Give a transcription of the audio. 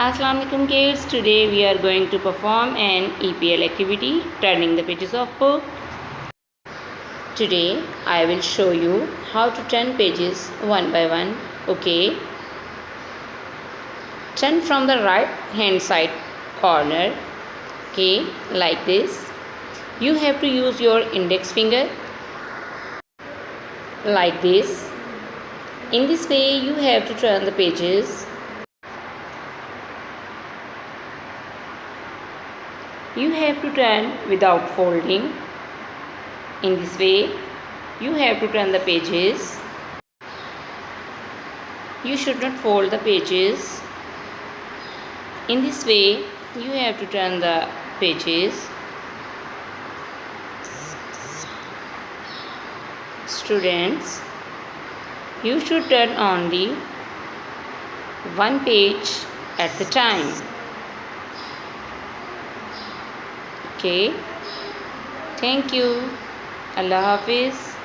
Assalamu alaikum kids. Today we are going to perform an EPL activity, turning the pages of book. Today I will show you how to turn pages one by one. Okay. Turn from the right hand side corner. Okay, like this. You have to use your index finger like this. In this way you have to turn the pages. You have to turn without folding. In this way, you have to turn the pages. You should not fold the pages. In this way, you have to turn the pages. Students, you should turn only one page at the time. Okay, thank you. Allah Hafiz.